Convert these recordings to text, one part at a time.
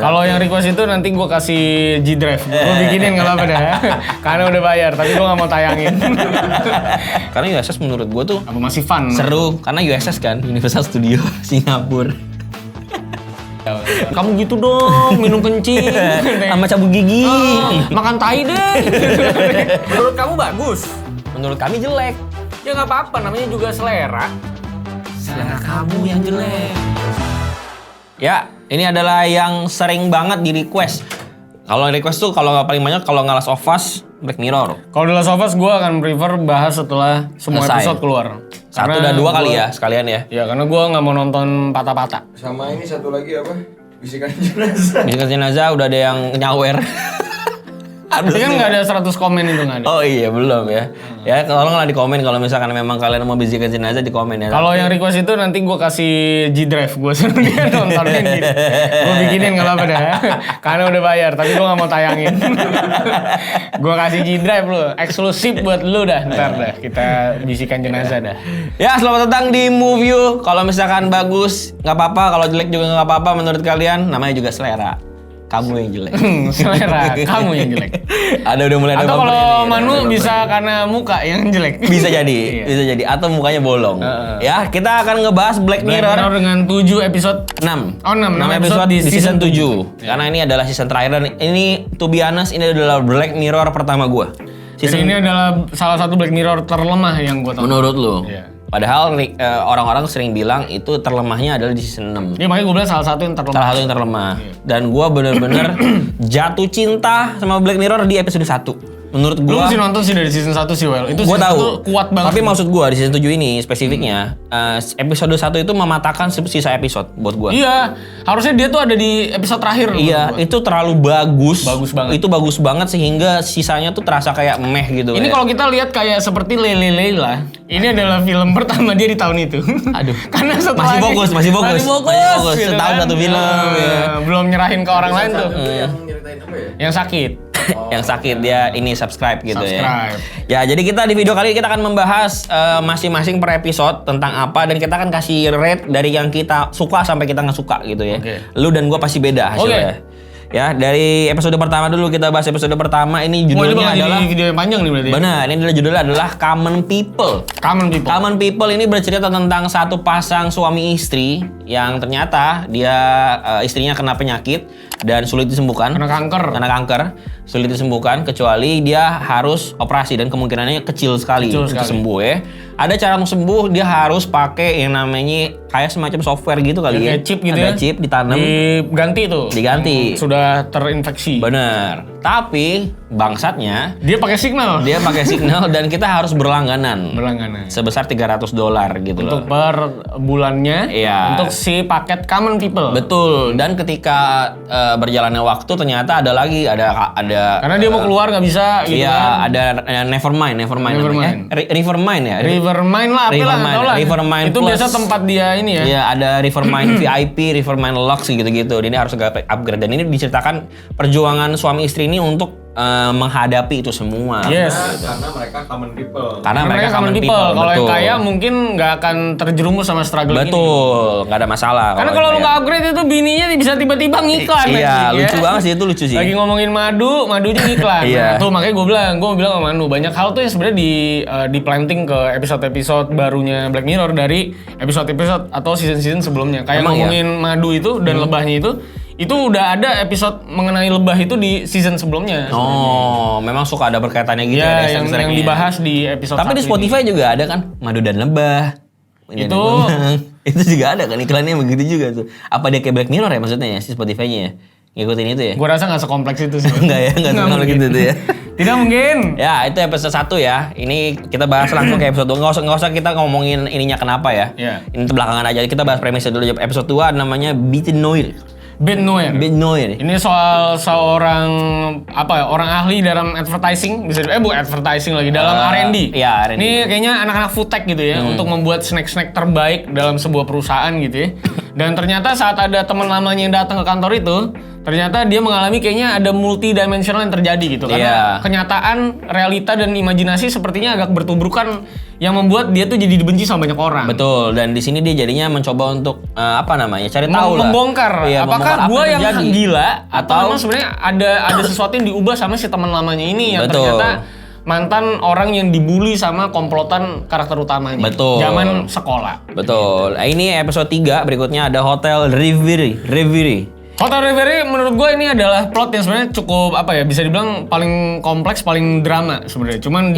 Kalau yang request itu nanti gue kasih G-Drive. Gue bikinin nggak apa-apa dah. Karena udah bayar, tapi gue nggak mau tayangin. Karena USS menurut gue tuh Apa masih fun? seru, karena USS kan Universal Studio Singapura. Kamu gitu dong, minum kencing. Sama cabut gigi. Makan tai deh. Menurut kamu bagus? Menurut kami jelek. Ya nggak apa-apa, namanya juga selera. Selera kamu yang jelek. Ya, ini adalah yang sering banget di request. Kalau request tuh kalau nggak paling banyak kalau nggak Last of Us, Black Mirror. Kalau The Last of Us gue akan prefer bahas setelah semua Selesai. episode keluar. Satu dan dua kali ya sekalian ya. Ya karena gue nggak mau nonton patah-patah. Sama ini satu lagi apa? Bisikan jenazah. Bisikan jenazah udah ada yang nyawer. Tapi kan nggak ada 100 komen itu nggak ada. Oh iya belum ya. Ya tolonglah di komen kalau misalkan memang kalian mau bisikan jenazah di komen ya. Kalau yang request itu nanti gue kasih G-Drive, gue suruh dia nontonin gitu. Gue bikinin nggak apa-apa dah. Karena udah bayar, tapi gue nggak mau tayangin. Gue kasih G-Drive lu, eksklusif buat lu dah. Ntar dah kita bisikan jenazah dah. Ya selamat datang di Movie. Kalau misalkan bagus nggak apa-apa, kalau jelek juga nggak apa-apa menurut kalian. Namanya juga selera. Kamu yang jelek. Selera, kamu yang jelek. Udah mulai ada Atau bumper kalau ini. Manu bisa karena muka yang jelek. Bisa jadi, Iya. bisa jadi. Atau mukanya bolong. Ya kita akan ngebahas Black Black Mirror. Mirror dengan 7 episode. 6. Oh, 6 episode di season 7. Ya. Karena ini adalah season terakhir dan ini to be honest ini adalah Black Mirror pertama gua. Jadi ini adalah salah satu Black Mirror terlemah yang gue tahu. Menurut lu? Iya. Padahal orang-orang sering bilang itu terlemahnya adalah di season 6. Ya makanya gue bilang salah satu yang terlemah. Salah satu yang terlemah. Dan gua bener-bener jatuh cinta sama Black Mirror di episode 1. Menurut Lu gua mesti nonton sih dari season 1 sih, Well. Itu gua season tahu. 1 kuat banget. Tapi maksud gua di season 7 ini spesifiknya episode 1 itu mematahkan sisa episode buat gua. Iya, harusnya dia tuh ada di episode terakhir. Iya, menurut itu terlalu bagus. Bagus banget. Itu bagus banget sehingga sisanya tuh terasa kayak meh gitu. gua. Ini kalau kita lihat kayak seperti Lele Leila, ini adalah film pertama dia di tahun itu. Aduh. Karena setelah Masih fokus. gitu Setahun kan. satu film. Ya. Belum nyerahin ke orang lain tuh. Yang nyeritain apa ya? Yang sakit. Yang sakit dia ini subscribe gitu Subscribe. ya. Ya, jadi kita di video kali ini kita akan membahas masing-masing per episode tentang apa dan kita akan kasih rate dari yang kita suka sampai kita nggak suka gitu ya. Oke. Lu dan gua pasti beda hasilnya. Ya, dari episode pertama dulu kita bahas episode pertama ini judulnya adalah video yang panjang nih berarti. benar, ini adalah judulnya adalah Common People. Common People. Common People ini bercerita tentang satu pasang suami istri yang ternyata dia istrinya kena penyakit dan sulit disembuhkan. Kena kanker. Sulit disembuhkan kecuali dia harus operasi dan kemungkinannya kecil sekali untuk sembuh ya. Ada cara untuk sembuh, dia harus pakai yang namanya kayak semacam software gitu kali ya. Kayak chip gitu ada ya. chip ditanam. Diganti tuh. Diganti. Sudah terinfeksi. Bener. Tapi bangsatnya Dia pakai signal. dia pakai signal dan kita harus berlangganan. Berlangganan. Sebesar $300 gitu Untuk loh. per bulannya. Iya. Untuk si paket Common People. Betul. Dan ketika berjalannya waktu ternyata ada lagi ada Karena dia mau keluar nggak bisa gitu iya, kan. ada Nevermind. Nevermind. Rivermind ya? Rivermind lah, apa lah, Rivermind. nggak tahu lah. Rivermind Itu Plus. biasa tempat dia ini ya. Iya, ada Rivermind VIP, Rivermind Lux gitu-gitu. Ini harus upgrade dan ini diceritakan perjuangan suami istri ini untuk menghadapi itu semua. Yes. Karena mereka common people. Karena mereka common people. Kalau yang betul. kaya mungkin nggak akan terjerumus sama struggle ini. Betul, nggak ada masalah. Karena kalau lu nggak upgrade itu bininya bisa tiba-tiba ngiklan. Iya, anjing, lucu ya. banget sih, itu lucu sih. Lagi ngomongin madunya ngiklan. Iya. Nah, tuh makanya gue bilang sama Manu, banyak hal tuh yang sebenarnya di planting ke episode-episode barunya Black Mirror dari episode-episode atau season-season sebelumnya. Kayak Emang ngomongin madu itu dan lebahnya itu udah ada episode mengenai lebah itu di season sebelumnya. Oh, memang suka ada berkaitannya gitu Ya, ya. yang dibahas di episode Tapi di 1 Spotify juga ada kan madu dan lebah. Ini Itu- ada benang. Itu juga ada kan iklannya begitu juga tuh. Apa dia kayak Black Mirror ya maksudnya ya si Spotify-nya ya? Ngikutin itu ya? Gue rasa nggak sekompleks itu sih. Enggak ya, enggak sama mungkin. gitu tuh ya. Tidak mungkin. Ya, itu episode 1 ya. Ini kita bahas langsung ke episode 2. Nggak usah kita ngomongin ininya kenapa ya. Iya. Ini belakangan aja. Kita bahas premisnya dulu. Episode 2 namanya Beaten Noir. Ben Noir. Ini soal seorang orang ahli dalam advertising, bisa bukan advertising lagi, dalam R&D. Iya, R&D. Ini kayaknya anak-anak food tech gitu ya, untuk membuat snack-snack terbaik dalam sebuah perusahaan gitu ya. Dan ternyata saat ada teman lamanya yang datang ke kantor itu, ternyata dia mengalami kayaknya ada multidimensional yang terjadi gitu. Karena kenyataan, realita, dan imajinasi sepertinya agak bertuburkan yang membuat dia tuh jadi dibenci sama banyak orang. Betul, dan di sini dia jadinya mencoba untuk cari tahu lah. Membongkar. Iya, apakah gue yang terjadi. gila atau memang sebenarnya ada sesuatu yang diubah sama si teman lamanya ini yang ternyata mantan orang yang dibully sama komplotan karakter utamanya. Betul. Zaman sekolah. Betul. Nah, ini episode 3, berikutnya ada Hotel Reverie. Hotel Reverie menurut gue ini adalah plot yang sebenarnya cukup bisa dibilang paling kompleks, paling drama sebenarnya. Cuman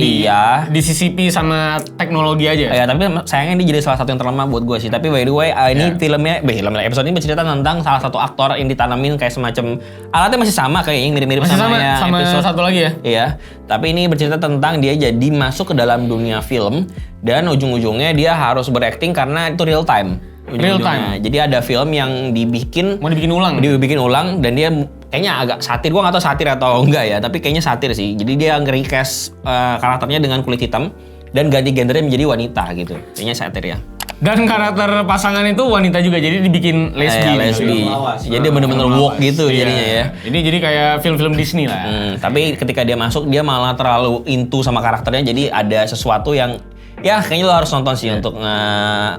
disisipi sama teknologi aja. Ya, tapi sayangnya ini jadi salah satu yang terlemah buat gue sih. Tapi by the way, ini filmnya episode ini bercerita tentang salah satu aktor yang ditanamin kayak semacam alatnya masih sama kayaknya, mirip-mirip sama episode satu lagi ya. Iya. Tapi ini bercerita tentang dia jadi masuk ke dalam dunia film dan ujung-ujungnya dia harus berakting karena itu real time. Real time. Jadi ada film yang mau dibikin ulang dan dia kayaknya agak satir. Gua nggak tahu satir atau enggak ya, tapi kayaknya satir sih. Jadi dia nge-recast karakternya dengan kulit hitam dan ganti gendernya menjadi wanita gitu. Kayaknya satir ya. Dan karakter pasangan itu wanita juga, jadi dibikin lesbi. Jadi bener-bener woke gitu jadinya ya. Ini jadi kayak film-film Disney lah. Tapi ketika dia masuk, dia malah terlalu into sama karakternya. Jadi ada sesuatu yang kayaknya lo harus nonton sih untuk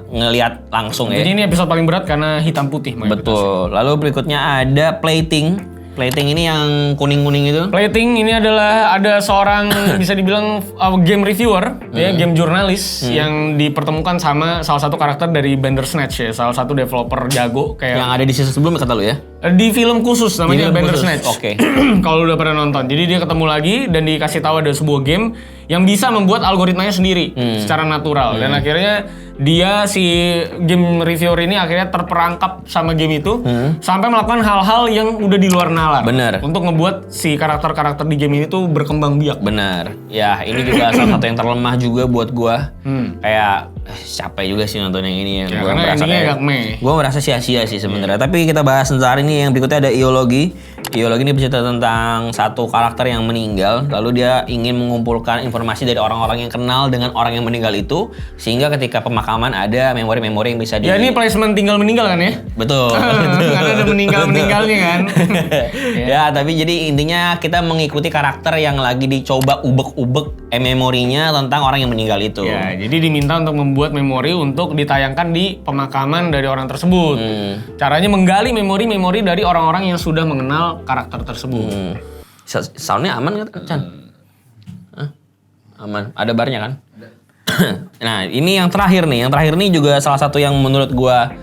ngelihat langsung ya. Jadi ini episode paling berat karena hitam putih. Betul. Lalu berikutnya ada Plating. Plating ini yang kuning-kuning itu. Plating ini adalah ada seorang bisa dibilang game reviewer, game jurnalis yang dipertemukan sama salah satu karakter dari Bandersnatch ya, salah satu developer jago kayak yang ada di season sebelumnya kata lu ya. Di film khusus namanya Bandersnatch. Oke. Kalau udah pernah nonton. Jadi dia ketemu lagi dan dikasih tahu ada sebuah game yang bisa membuat algoritmanya sendiri secara natural dan akhirnya dia si game reviewer ini akhirnya terperangkap sama game itu sampai melakukan hal-hal yang udah di luar nalar. Bener. Untuk ngebuat si karakter-karakter di game ini tuh berkembang biak. Bener. Ya ini juga salah satu yang terlemah juga buat gua. Kayak capek juga sih nonton yang ini ya. Gua merasa agak meh. Gua merasa sia-sia sih sebenarnya. Tapi kita bahas sebentar ini yang berikutnya ada Ideologi. Ideologi ini bercerita tentang satu karakter yang meninggal, lalu dia ingin mengumpulkan informasi dari orang-orang yang kenal dengan orang yang meninggal itu, sehingga ketika pemakaman ada memori-memori yang bisa Ya ini placement tinggal meninggal kan ya? Betul. Karena ada meninggalnya kan. Ya, tapi jadi intinya kita mengikuti karakter yang lagi dicoba ubek-ubek memorinya tentang orang yang meninggal itu. Ya, jadi diminta untuk membuat memori untuk ditayangkan di pemakaman dari orang tersebut. Caranya menggali memori-memori dari orang-orang yang sudah mengenal karakter tersebut. Soundnya aman nggak, Chan? Aman. Ada barnya kan? Ada. Nah, ini yang terakhir nih. Yang terakhir nih juga salah satu yang menurut gua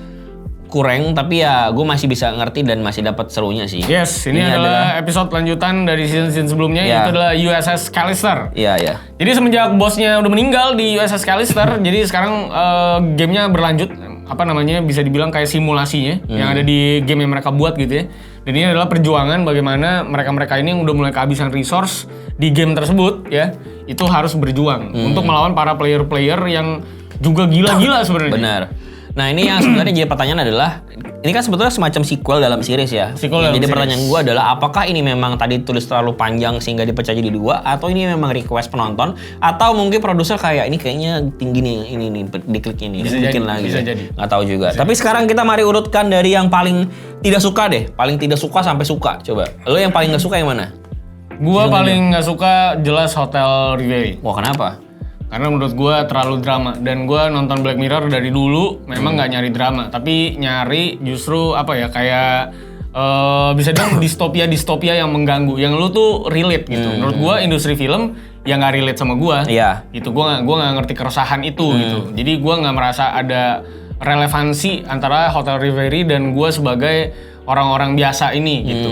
kurang, tapi ya gue masih bisa ngerti dan masih dapat serunya sih. Yes, ini adalah episode lanjutan dari season sebelumnya, itu adalah USS Callister. Iya, iya. Jadi semenjak bosnya udah meninggal di USS Callister, jadi sekarang gamenya berlanjut, bisa dibilang kayak simulasinya yang ada di game yang mereka buat gitu ya. Dan ini adalah perjuangan bagaimana mereka-mereka ini yang udah mulai kehabisan resource di game tersebut ya, itu harus berjuang untuk melawan para player-player yang juga gila-gila sebenarnya. Benar. Nah ini yang sebenarnya jadi pertanyaan adalah, ini kan sebetulnya semacam sequel dalam series ya. Jadi pertanyaan gue adalah, apakah ini memang tadi tulis terlalu panjang sehingga dipecah jadi 2, atau ini memang request penonton, atau mungkin produser kayak ini kayaknya tinggi nih, ini diklik ini, bikin lagi. Bisa jadi. Nggak tahu juga. Tapi sekarang kita mari urutkan dari yang paling tidak suka deh, paling tidak suka sampai suka. Coba, lo yang paling nggak suka yang mana? Gua paling nggak suka jelas Hotel Reverie. Wah, kenapa? Karena menurut gue terlalu drama, dan gue nonton Black Mirror dari dulu memang nggak nyari drama, tapi nyari justru kayak bisa dibilang distopia yang mengganggu, yang lu tuh relate gitu. Menurut gue industri film yang nggak relate sama gue, gitu. Gue nggak ngerti keresahan itu gitu. Jadi gue nggak merasa ada relevansi antara Hotel Reverie dan gue sebagai orang-orang biasa ini gitu.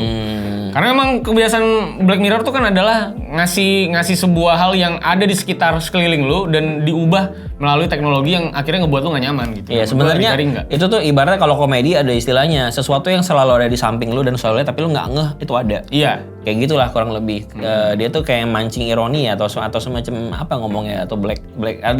Karena memang kebiasaan Black Mirror tuh kan adalah ngasih sebuah hal yang ada di sekitar sekeliling lu dan diubah melalui teknologi yang akhirnya ngebuat lu gak nyaman gitu. Iya, sebenarnya itu tuh ibaratnya kalau komedi ada istilahnya, sesuatu yang selalu ada di samping lu dan selalu lihat tapi lu nggak ngeh itu ada. Iya. Kayak gitulah kurang lebih. Dia tuh kayak mancing ironi atau semacam apa ngomongnya, atau black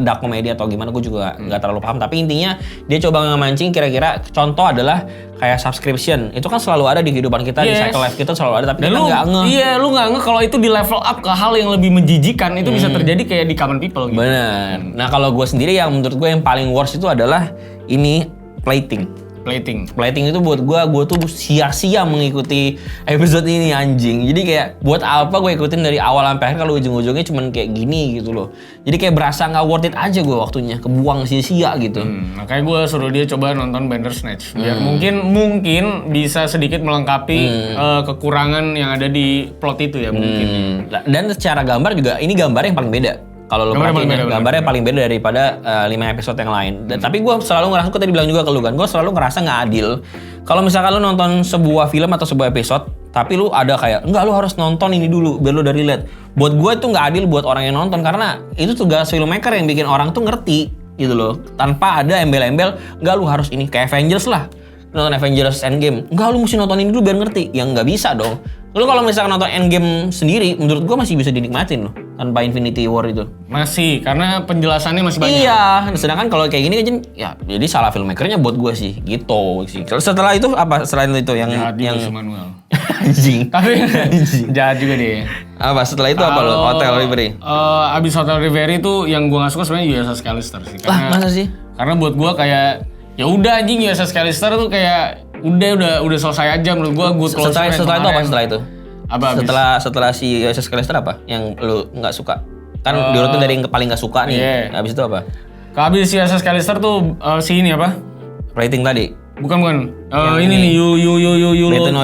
dark comedy atau gimana, gue juga nggak terlalu paham. Tapi intinya dia coba ngemancing, kira-kira contoh adalah kayak subscription. Itu kan selalu ada di kehidupan kita, di cycle life kita selalu ada, tapi kita nggak ngeh. Iya, lu nggak ngeh kalau itu di level up ke hal yang lebih menjijikan, itu bisa terjadi kayak di common people gitu. Benar. Nah kalau gue sendiri yang menurut gue yang paling worst itu adalah ini Plating. Plating itu buat gue tuh sia-sia mengikuti episode ini anjing. Jadi kayak buat apa gue ikutin dari awal sampai akhir kalau ujung-ujungnya cuman kayak gini gitu loh. Jadi kayak berasa nggak worth it aja gue waktunya, kebuang sia-sia gitu. Makanya gue suruh dia coba nonton Bandersnatch biar mungkin bisa sedikit melengkapi kekurangan yang ada di plot itu ya mungkin. Dan secara gambar juga ini gambar yang paling beda. Kalau lo perhatiin gambarnya paling beda daripada 5 episode yang lain. Tapi gue selalu ngerasa, gue tadi bilang juga ke lu kan, gue selalu ngerasa nggak adil. Kalau misalkan lu nonton sebuah film atau sebuah episode, tapi lu ada kayak, enggak lu harus nonton ini dulu biar lu udah relate. Buat gue itu nggak adil buat orang yang nonton, karena itu tugas filmmaker yang bikin orang tuh ngerti gitu loh. Tanpa ada embel-embel, enggak lu harus ini, kayak Avengers lah. Nonton Avengers Endgame, enggak lu mesti nonton ini dulu biar ngerti. Yang nggak bisa dong. Lu kalau misalkan nonton Endgame sendiri, menurut gua masih bisa dinikmatin loh tanpa Infinity War itu. Masih, karena penjelasannya masih banyak. Iya, sedangkan kalau kayak gini kan ya jadi salah filmmakernya buat gua sih, gitu sih. Setelah itu apa? Selain itu yang si Manuel. anjing. Tapi jahat juga dia. Apa setelah itu apa lo? Hotel Reverie. Abis Hotel Reverie itu yang gua nggak suka sebenarnya USS Callister sih. Lah, masa sih? Karena buat gua kayak ya udah anjing USS Callister tuh kayak udah selesai aja menurut gua. Setelah itu apa setelah itu? Apa setelah si USS Callister apa yang lu nggak suka? Kan diurutin dari yang paling nggak suka nih. Yeah. Habis itu apa? Habis si USS Callister tuh si ini apa? Rating tadi. Bukan. Ini nih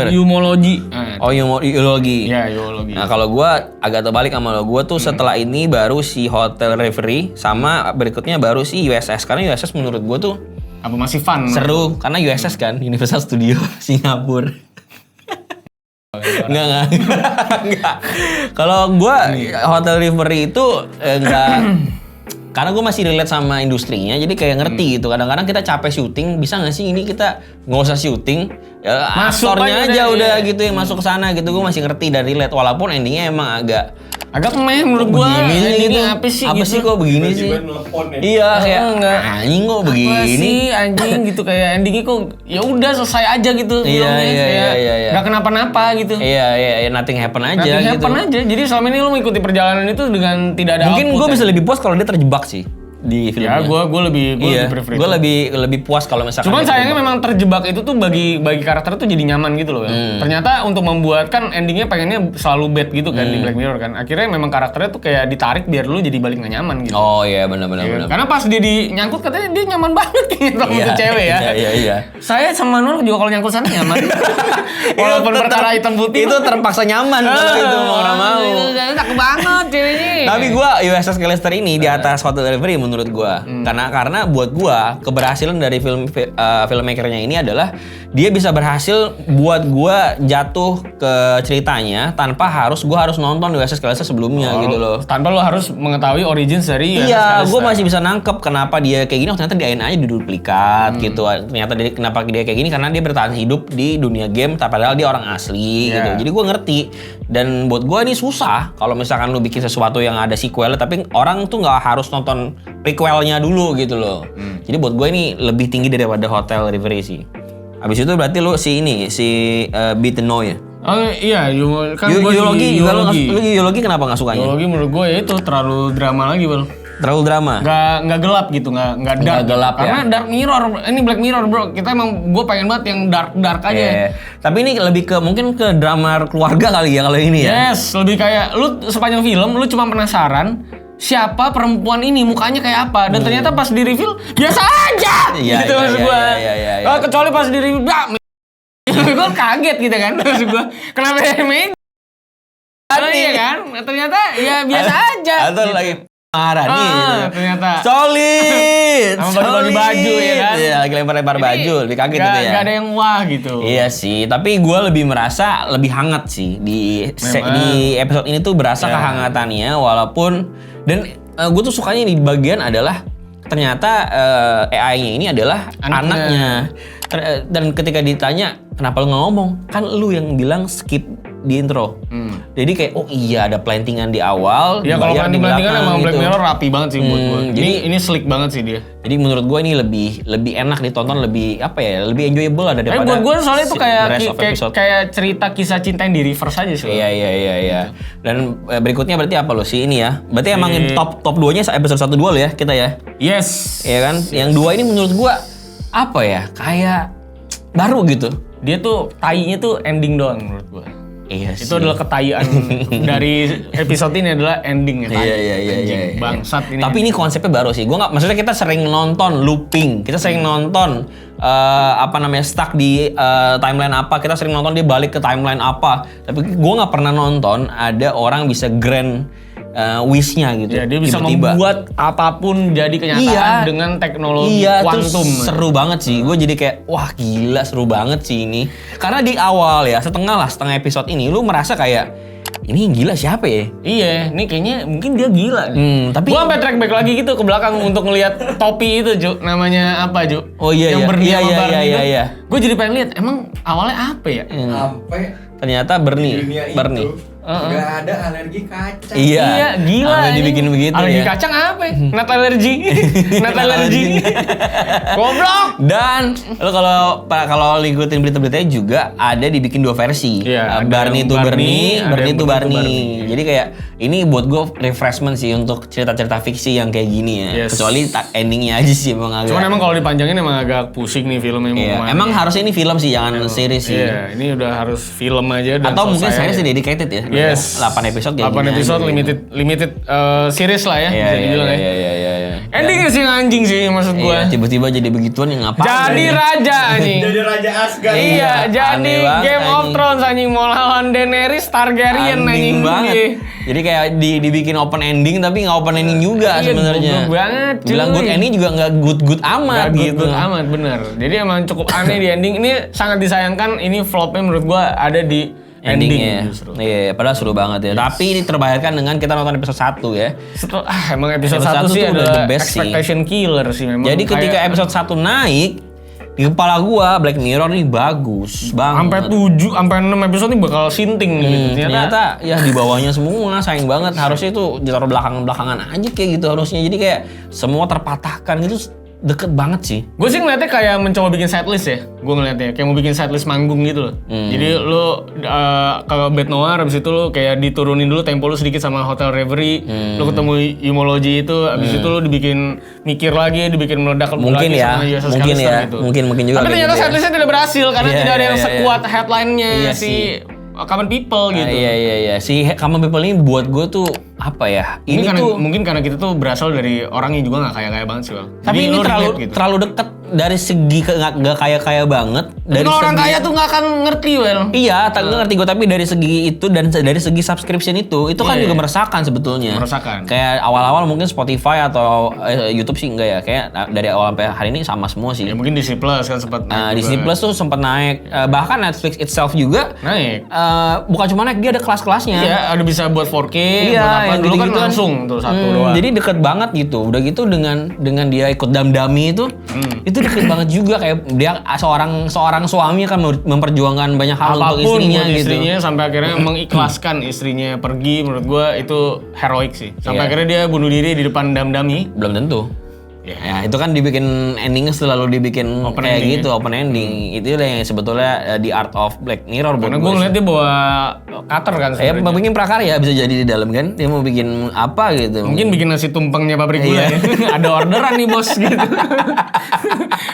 Yumology. Oh, Yumology. Iya, Yumology. Nah, kalau gua agak terbalik sama lo. Gua tuh setelah ini baru si Hotel Reverie sama berikutnya baru si USS. Karena USS menurut gua tuh apa masih fun? Seru karena USS kan Universal Studio Singapura. Enggak. Kalau gua Hotel Reverie itu enggak karena gue masih relate sama industrinya, jadi kayak ngerti gitu. Kadang-kadang kita capek syuting, bisa nggak sih ini kita nggak usah syuting, ya aktornya aja udah gitu yang masuk ke sana gitu. Gue masih ngerti dan relate, walaupun endingnya emang agak meh menurut gue. Ini gitu. Apa sih kok begini sih? Iya kayak anjing kok begini. Apa sih anjing gitu kayak endingnya kok ya udah selesai aja gitu. Iya. Nggak kenapa-napa gitu. Iya, nothing happen aja. Nothing happen aja. Jadi selama ini lo mengikuti perjalanan itu dengan tidak ada. Mungkin gue bisa lebih puas kalau dia terjebak sih di filmnya. Ya, gue lebih prefer. Gue lebih puas kalau misalkan. Cuman sayangnya memang terjebak itu tuh bagi karakter tuh jadi nyaman gitu loh. Ternyata untuk membuat kan endingnya pengennya selalu bad gitu kan di Black Mirror kan. Akhirnya memang karakternya tuh kayak ditarik biar lu jadi balik nggak nyaman gitu. Oh iya benar. Karena pas dia nyangkut katanya dia nyaman banget gitu sama tuh cewek ya. Iya. Saya sama Manuel juga kalau nyangkut sana nyaman. Walaupun perkara hitam putih itu terpaksa nyaman kalau itu mau nggak mau. Cakep banget ceweknya. Tapi gue USS Callister ini di atas Hotel Reverie menurut gue. Karena buat gue keberhasilan dari filmmakernya ini adalah dia bisa berhasil buat gue jatuh ke ceritanya tanpa gue harus nonton USS Callister sebelumnya gitu loh. Tanpa lo harus mengetahui origins dari USS Iya, Callister. gue masih bisa nangkep kenapa dia kayak gini. Oh, ternyata dia aja diduplikat gitu. Ternyata kenapa dia kayak gini karena dia bertahan hidup di dunia game padahal dia orang asli gitu. Jadi gue ngerti. Dan buat gue ini susah kalau misalkan lu bikin sesuatu yang ada sequel tapi orang tuh nggak harus nonton prequelnya dulu gitu loh. Jadi buat gue ini lebih tinggi daripada Hotel Reverie sih. Habis itu berarti lu si Beat the No ya? Oh iya, kan Yologi kenapa nggak sukanya? Yologi menurut gue itu terlalu drama lagi, Bang. Terlalu drama? Nggak gelap gitu, nggak dark. Gelap, karena Dark Mirror, ini Black Mirror bro. Kita emang gue pengen banget yang dark aja. Yeah. Tapi ini lebih ke mungkin ke drama keluarga kali ya kalau ini ya. Yes, lebih kayak lu sepanjang film lu cuma penasaran siapa perempuan ini, mukanya kayak apa, dan ternyata pas di reveal biasa aja. Gitu maksud gue. Iya. Kecuali pas di reveal, gue kaget gitu kan maksud gue. Kenapa main? Iya kan? Ternyata ya biasa aja. Atau lagi marah nih ternyata solid sama baju ya kan. Iya, lagi lempar baju, lebih kaget gitu ya. Gak ada yang wah gitu. Iya sih, tapi gue lebih merasa lebih hangat sih di episode ini tuh berasa kehangatannya walaupun dan gue tuh sukanya di bagian adalah ternyata AI-nya ini adalah anaknya. Dan ketika ditanya kenapa lu nggak ngomong, kan lu yang bilang skip di intro. Jadi kayak oh iya ada plantingan di awal. Ya kalau plantingan emang Black Mirror rapi banget sih buat gue. Jadi ini slick banget sih dia. Jadi menurut gue ini lebih enak ditonton, lebih apa ya, lebih enjoyable lah daripada. Buat gue soalnya itu kayak cerita kisah cinta yang di reverse aja sih. Iya. Dan berikutnya berarti apa lo sih ini ya? Berarti emang top 2-nya episode 1-2 lo ya kita ya. Yes. Iya kan? Yang 2 ini menurut gue apa ya? Kayak baru gitu. Dia tuh tainya tuh ending doang menurut gua. Iya sih. Itu adalah ketaian dari episode ini adalah endingnya. Iya. Bangsat ini. Tapi ini konsepnya baru sih. Gua nggak, maksudnya kita sering nonton looping, kita sering nonton stuck di timeline apa, kita sering nonton dia balik ke timeline apa. Tapi gua nggak pernah nonton ada orang bisa grand wish-nya gitu. Ya, dia bisa tiba-tiba membuat apapun jadi kenyataan dengan teknologi kuantum. Tuh seru banget sih. Gue jadi kayak wah gila seru banget sih ini. Karena di awal ya setengah episode ini lu merasa kayak ini gila siapa ya? Iya, ini kayaknya mungkin dia gila. Tapi gua sampai track back lagi gitu ke belakang untuk ngelihat topi itu, Ju. Namanya apa, Ju? Oh iya, yang berdiri sama Barney itu. Iya. Gue jadi pengen lihat emang awalnya apa ya? Sampai ternyata di dunia Barney. itu nggak ada alergi kacang. Iya, gila. Sampai dibikin begitu alergi ya. kacang apa? Nut allergy. Nut allergy. Goblok. Dan lo kalau ngikutin berita-beritanya juga ada dibikin 2 versi. Iya, ada Barney yang itu Barney, ada Barney yang itu Barney. Barney. Jadi kayak ini buat gue refreshment sih untuk cerita-cerita fiksi yang kayak gini ya. Yes. Kecuali endingnya aja sih emang agak. Cuman emang kalau dipanjangin emang agak pusing nih filmnya mau Iya, kemana. emang harusnya ini film sih, jangan series sih. Iya, ini udah harus film aja dan Atau mungkin selesai series aja. dedicated ya. Yes. 8 episode kayak 8 gini episode aja. limited series lah ya, bisa dibilang ya. Iya. Endingnya sih anjing sih maksud gua. Iya, tiba-tiba jadi begituan yang ngapain? Jadi raja anjing. Jadi Raja Asgard. Iya, jadi aneh banget, Game of anjing. Thrones anjing mau lawan Daenerys Targaryen anjing. Anjing banget. Iya. Jadi kayak dibikin open ending tapi nggak open ending juga Iya, sebenarnya. goblok banget, cuy. Bilang good ending juga nggak good amat Gak gitu. good amat bener. Jadi emang cukup aneh di ending. Ini sangat disayangkan. Ini flopnya menurut gua ada di ending justru. Iya, padahal seru banget ya. Tapi ini terbayarkan dengan kita nonton episode 1 ya. Emang episode Episode 1 1 sih tuh udah adalah the best sih. expectation killer sih memang. Jadi ketika Kayak episode 1 naik, di kepala gua Black Mirror nih bagus banget. sampai 6 episode ini bakal sinting gitu. Ternyata ya di bawahnya semua, sayang banget. Harusnya itu ditaruh belakangan aja kayak gitu harusnya. Jadi kayak semua terpatahkan gitu, deket banget sih. Gue sih ngeliatnya kayak mencoba bikin setlist ya. Gue ngeliatnya kayak mau bikin setlist manggung gitu loh. Jadi lu ke Bed Noir, abis itu lu kayak diturunin dulu tempo lu sedikit sama Hotel Reverie. Lu ketemu Umology itu, abis itu lu dibikin mikir lagi, dibikin meledak Mungkin lagi ya, sama USS mungkin Callister ya, gitu. mungkin juga Tapi kayak ternyata gitu ya. setlistnya tidak berhasil karena Iya, tidak ada yang iya, sekuat headline-nya Iya si sih. Common People gitu. Iya. Si Common People ini buat gue tuh apa ya? Mungkin karena kita tuh berasal dari orang yang juga nggak kaya-kaya banget sih, Bang. Tapi Jadi ini lu relate gitu. terlalu deket dari segi nggak kaya banget. Tapi kalau orang kaya tuh nggak akan ngerti, Wel. Iya, ngerti gue, tapi dari segi itu dan dari segi subscription itu kan Iya, juga iya. meresahkan sebetulnya. Meresahkan. Kayak awal-awal mungkin Spotify atau YouTube sih enggak ya, kayak dari awal sampai hari ini sama semua sih. Ya mungkin Disney Plus kan sempat naik juga. Disney Plus tuh sempat naik, bahkan Netflix itself juga naik. bukan cuma naik, dia ada kelas-kelasnya. Iya, ada bisa buat 4K, Iya, buat apa. yang Dulu kan gitu-gituan. langsung tuh satu doang. Jadi deket banget gitu. Udah gitu dengan dia ikut Damdami itu deket banget juga, kayak dia seorang suami kan memperjuangkan banyak hal untuk apapun istrinya buat gitu. istrinya sampai akhirnya mengikhlaskan istrinya pergi, menurut gua itu heroik sih. Sampai Iya. akhirnya dia bunuh diri di depan Damdami. Belum tentu. Ya. Ya, itu kan dibikin endingnya selalu dibikin Open kayak ending, gitu, open ending. Itu yang sebetulnya the art of Black Mirror buat Karena gue gua sih. ngeliat dia bawa cutter kan Saya sebenarnya. mau bikin prakarya bisa jadi di dalam kan. Dia mau bikin apa gitu. Mungkin bikin nasi tumpengnya pabrik gula Iya. ya. Ada orderan nih bos gitu.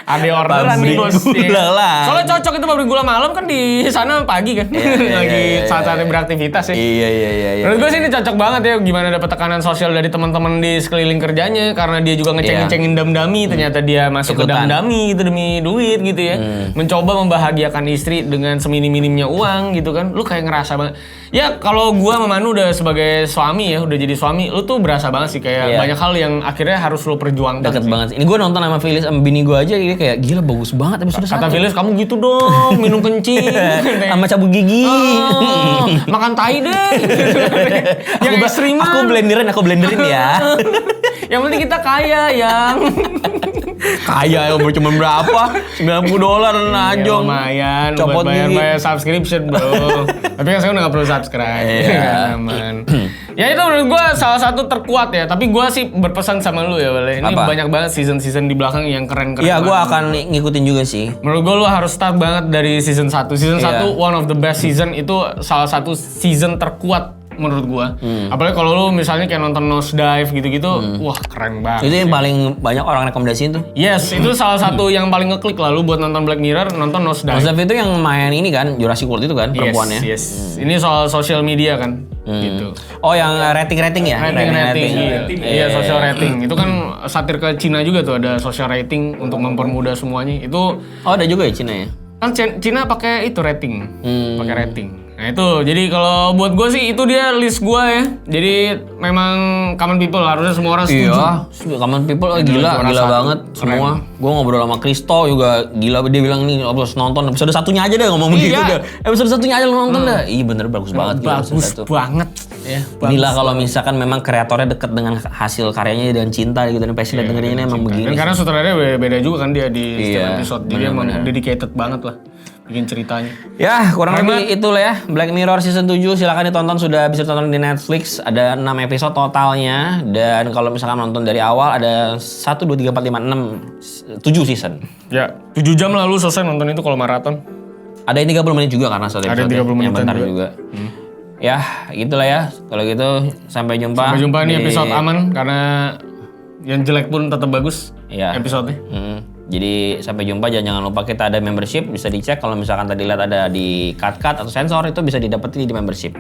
Ada orderan nih Pabrik bos. gula lah. Soalnya cocok itu pabrik gula malam kan di sana pagi kan. Lagi saat-saatnya beraktivitas ya. Iya. Menurut gue sih ini cocok banget ya gimana dapat tekanan sosial dari teman-teman di sekeliling kerjanya karena dia juga ngeceng-ngecengin Damdami, ternyata dia masuk ke Ikutan. Damdami itu demi duit gitu ya. Mencoba membahagiakan istri dengan seminim-minimnya uang gitu kan. Lu kayak ngerasa banget. Ya kalau gua sama Manu udah sebagai suami ya, udah jadi suami, lu tuh berasa banget sih kayak Iya. banyak hal yang akhirnya harus lu perjuangkan. Deket sih. banget sih. Ini gue nonton sama Phyllis sama bini gue aja, dia kayak gila bagus banget episode Kata 1. Phyllis, kamu gitu dong, minum kencing. Sama cabut gigi. Oh, makan tai deh. Yang ekstrim Aku blenderin ya. Yang penting kita kaya yang Kaya ya cuma berapa? $90 najong. lumayan Copot buat gigi. bayar subscription bro. Tapi kan saya udah gak perlu subscribe. Iya. Aman. Ya itu menurut gue salah satu terkuat ya. Tapi gue sih berpesan sama lu ya Wale. Ini Apa? banyak banget season-season di belakang yang keren-keren. Iya, gue banget. akan ngikutin juga sih. Menurut gue lu harus start banget dari season 1. Season Iya. 1 one of the best season, itu salah satu season terkuat menurut gua. Apalagi kalau lu misalnya kayak nonton Nosedive gitu-gitu, wah keren banget. Itu yang paling banyak orang rekomendasiin tuh. Yes, itu salah satu yang paling ngeklik lah lu buat nonton Black Mirror, nonton Nosedive. Nosedive itu yang main ini kan, Jurassic World itu kan, perempuannya. Yes. Ini soal social media kan, gitu. Oh, yang rating-rating ya? Rating. Iya, social Iya. rating. Itu kan satir ke Cina juga tuh, ada social rating untuk mempermudah semuanya. Itu Oh, ada juga ya Cina ya? kan Cina pakai itu rating, pakai rating. Nah itu, jadi kalau buat gue sih itu dia list gue ya. Jadi memang common people harusnya semua orang setuju. Iya, Common People gila banget semua. Gue ngobrol sama Kristo juga gila, dia bilang nih harus nonton episode satunya aja deh ngomong begitu Iya. deh. Episode satunya aja lo nonton dah. Iya bener bagus banget. gila, episode Bagus satu. banget. Ya, Inilah kalau misalkan memang kreatornya deket dengan hasil karyanya dan cinta gitu dan passionate dengerin ini emang begini. Dan karena sutradaranya beda juga kan dia di setiap Iya, episode. Jadi emang dedicated banget lah bikin ceritanya. Ya, kurang Keren lebih itulah ya. Black Mirror season 7 silakan ditonton, sudah bisa ditonton di Netflix. Ada 6 episode totalnya dan kalau misalkan nonton dari awal ada 1 2 3 4 5 6 7 season. Ya, 7 jam lalu selesai nonton itu kalau maraton. Ada yang 30 menit juga karena satu Ada episode 30 yang menitan bentar juga. juga. Ya, gitulah ya. Kalau gitu sampai jumpa. Sampai jumpa nih di- episode aman karena yang jelek pun tetap bagus Iya. episode-nya. Jadi sampai jumpa, jangan lupa kita ada membership, bisa dicek kalau misalkan tadi lihat ada di cut atau sensor itu bisa didapetin di membership.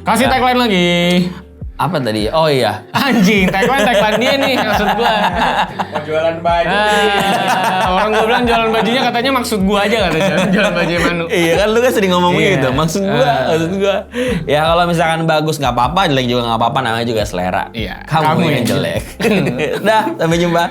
Kasih tagline lagi. Apa tadi? Oh iya. Anjing, tagline dia nih maksud gua. Mau jualan baju. Orang gua bilang jualan bajunya katanya maksud gua aja katanya jualan baju Manu. Iya kan lu kan sering ngomong Iya. gitu. Maksud gua. Ya kalau misalkan bagus nggak apa-apa, jelek juga nggak apa-apa, namanya juga selera. Iya, Kamu yang jelek. Dah, sampai jumpa.